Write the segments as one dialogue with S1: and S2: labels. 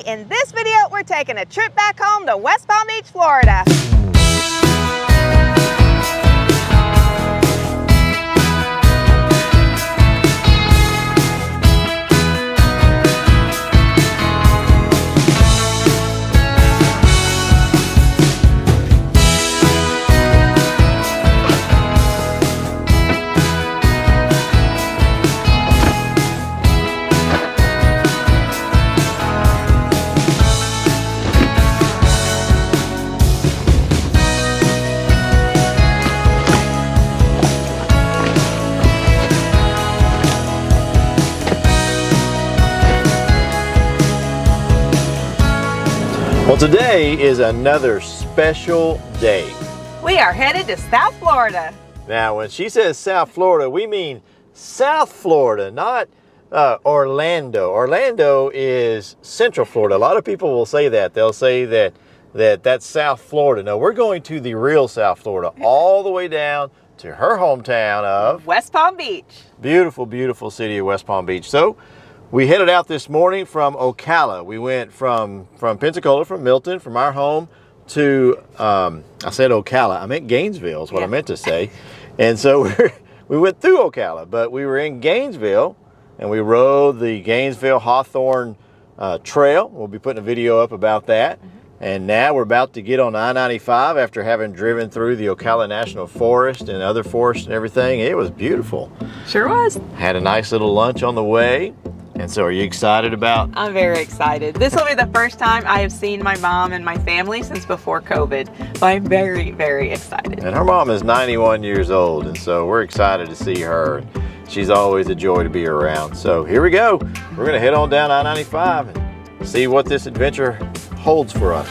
S1: In this video, we're taking a trip back home to West Palm Beach, Florida.
S2: Well, today is another special day.
S1: We are headed to South Florida.
S2: Now, when she says South Florida, we mean South Florida, not Orlando. Orlando is Central Florida. A lot of people will say that. They'll say that's South Florida. No, we're going to the real South Florida, all the way down to her hometown of
S1: West Palm Beach.
S2: Beautiful, beautiful city of West Palm Beach. So we headed out this morning from Ocala. We went from Pensacola, from Milton, from our home to, I said Ocala, I meant Gainesville is what I meant to say. And so we went through Ocala, but we were in Gainesville and we rode the Gainesville-Hawthorne Trail. We'll be putting a video up about that. And now we're about to get on I-95 after having driven through the Ocala National Forest and other forests and everything. It was beautiful.
S1: Sure was. Had
S2: a nice little lunch on the way. And so are you excited about?
S1: I'm very excited. This will be the first time I have seen my mom and my family since before COVID. So I'm very, very excited.
S2: And her mom is 91 years old, and so we're excited to see her. She's always a joy to be around. So here we go. We're gonna head on down I-95 and see what this adventure holds for us.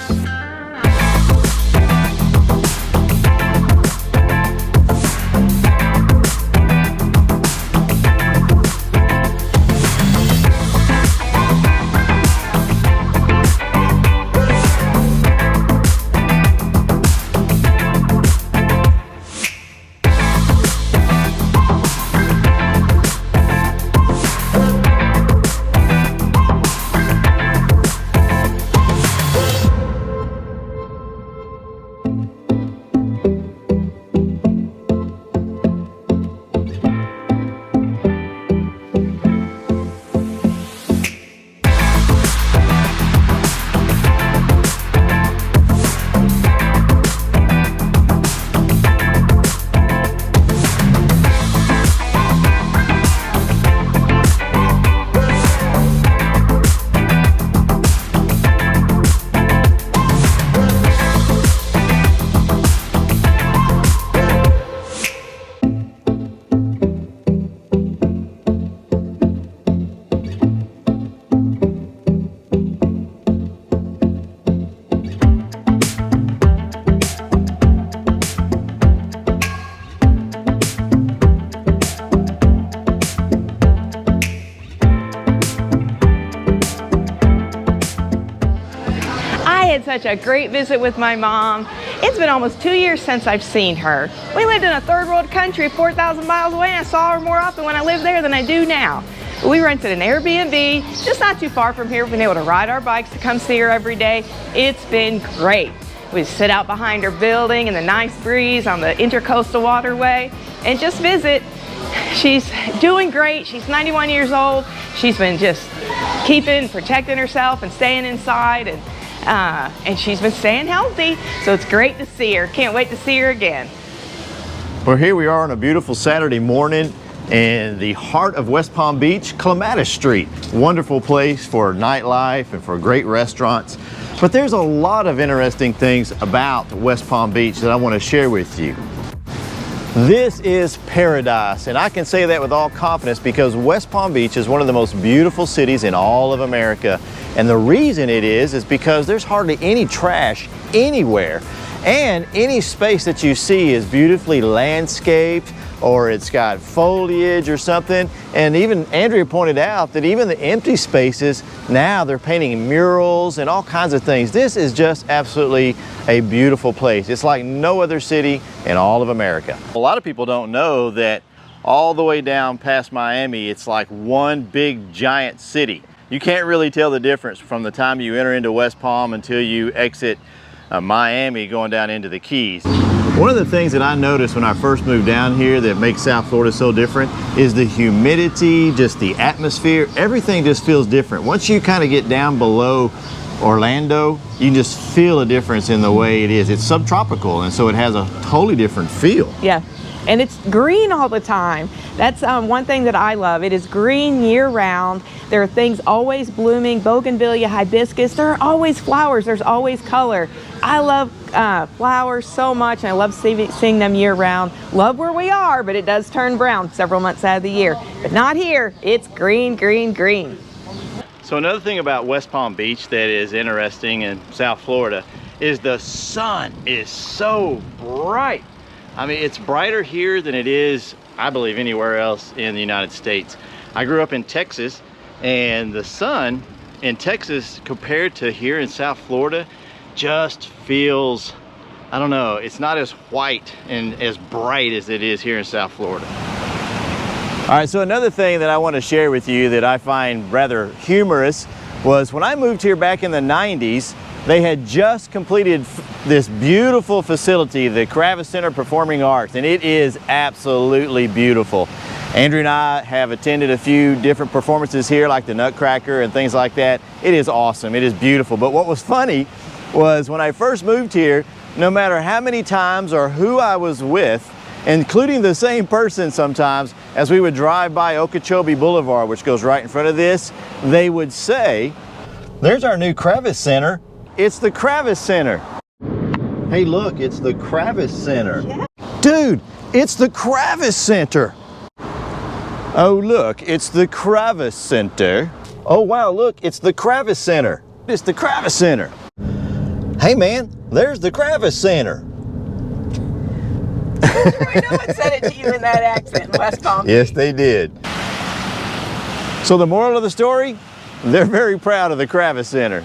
S1: Such a great visit with my mom. It's been almost 2 years since I've seen her. We lived in a third world country 4,000 miles away, and I saw her more often when I lived there than I do now. We rented an Airbnb just not too far from here. We've been able to ride our bikes to come see her every day. It's been great. We sit out behind her building in the nice breeze on the Intercoastal Waterway and just visit. She's doing great. She's 91 years old. She's been just protecting herself and staying inside, and she's been staying healthy, so it's great to see her. Can't wait to see her again.
S2: Well, here we are on a beautiful Saturday morning in the heart of West Palm Beach, Clematis Street. Wonderful place for nightlife and for great restaurants. But there's a lot of interesting things about West Palm Beach that I want to share with you. This is paradise, and I can say that with all confidence because West Palm Beach is one of the most beautiful cities in all of America. And the reason it is because there's hardly any trash anywhere. And any space that you see is beautifully landscaped, or it's got foliage or something. And even Andrea pointed out that even the empty spaces, now they're painting murals and all kinds of things. This is just absolutely a beautiful place. It's like no other city in all of America. A lot of people don't know that all the way down past Miami, it's like one big giant city. You can't really tell the difference from the time you enter into West Palm until you exit Miami going down into the Keys. One of the things that I noticed when I first moved down here that makes South Florida so different is the humidity, just the atmosphere. Everything just feels different. Once you kind of get down below Orlando, you can just feel a difference in the way it is. It's subtropical, and so it has a totally different feel.
S1: Yeah, and it's green all the time. That's one thing that I love. It is green year round. There are things always blooming, bougainvillea, hibiscus. There are always flowers. There's always color. I love flowers so much, and I love seeing them year round. Love where we are, but it does turn brown several months out of the year. But not here. It's green, green, green.
S2: So another thing about West Palm Beach that is interesting in South Florida is the sun is so bright. I mean, it's brighter here than it is, I believe, anywhere else in the United States. I grew up in Texas, and the sun in Texas compared to here in South Florida just feels, I don't know, it's not as white and as bright as it is here in South Florida. All right, so another thing that I want to share with you that I find rather humorous was when I moved here back in the 90s, they had just completed this beautiful facility, the Kravis Center Performing Arts, and it is absolutely beautiful. Andrea and I have attended a few different performances here, like the Nutcracker and things like that. It is awesome, it is beautiful. But what was funny was when I first moved here, no matter how many times or who I was with, including the same person sometimes, as we would drive by Okeechobee Boulevard, which goes right in front of this, they would say, "There's our new Kravis Center. It's the Kravis Center." Hey, look, it's the Kravis Center. Yeah. Dude, it's the Kravis Center. Oh, look, it's the Kravis Center. Oh, wow, look, it's the Kravis Center. It's the Kravis Center. Hey, man, there's the Kravis Center.
S1: I know it said it to you in that accent in West Palm Beach.
S2: Yes, they did. So the moral of the story, they're very proud of the Kravis Center.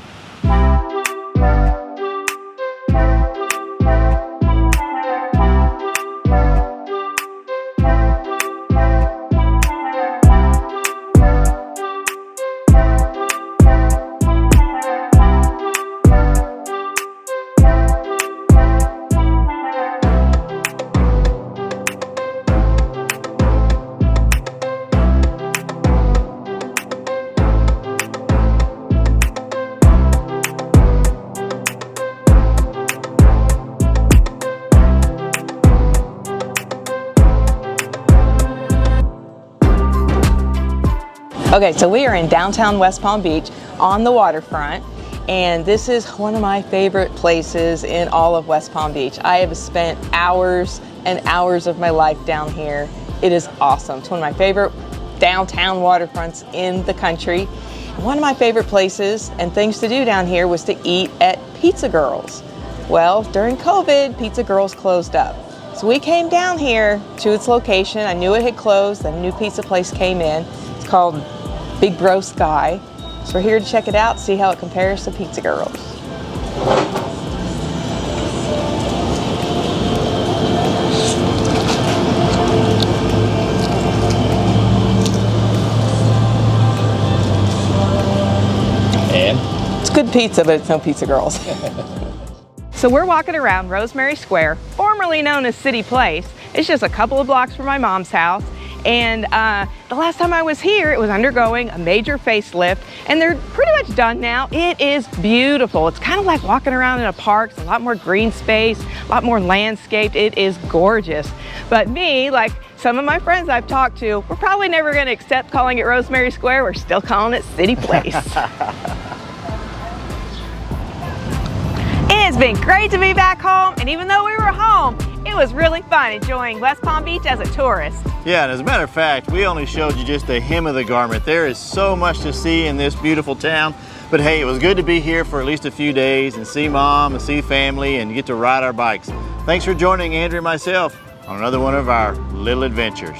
S1: Okay, so we are in downtown West Palm Beach on the waterfront, and this is one of my favorite places in all of West Palm Beach. I have spent hours and hours of my life down here. It is awesome. It's one of my favorite downtown waterfronts in the country. One of my favorite places and things to do down here was to eat at Pizza Girls. Well, during COVID, Pizza Girls closed up. So we came down here to its location. I knew it had closed, then a new pizza place came in. It's called Big Bro Sky. So we're here to check it out, see how it compares to Pizza Girls.
S2: And?
S1: It's good pizza, but it's no Pizza Girls. So we're walking around Rosemary Square, formerly known as City Place. It's just a couple of blocks from my mom's house. And the last time I was here, it was undergoing a major facelift, and they're pretty much done now. It is beautiful. It's kind of like walking around in a park. It's a lot more green space, a lot more landscaped. It is gorgeous. But me, like some of my friends I've talked to, we're probably never going to accept calling it Rosemary Square. We're still calling it City Place. It's been great to be back home, and even though we were home, it was really fun enjoying West Palm Beach as a tourist.
S2: Yeah, and as a matter of fact, we only showed you just the hem of the garment. There is so much to see in this beautiful town. But hey, it was good to be here for at least a few days and see Mom and see family and get to ride our bikes. Thanks for joining Andrea and myself on another one of our little adventures.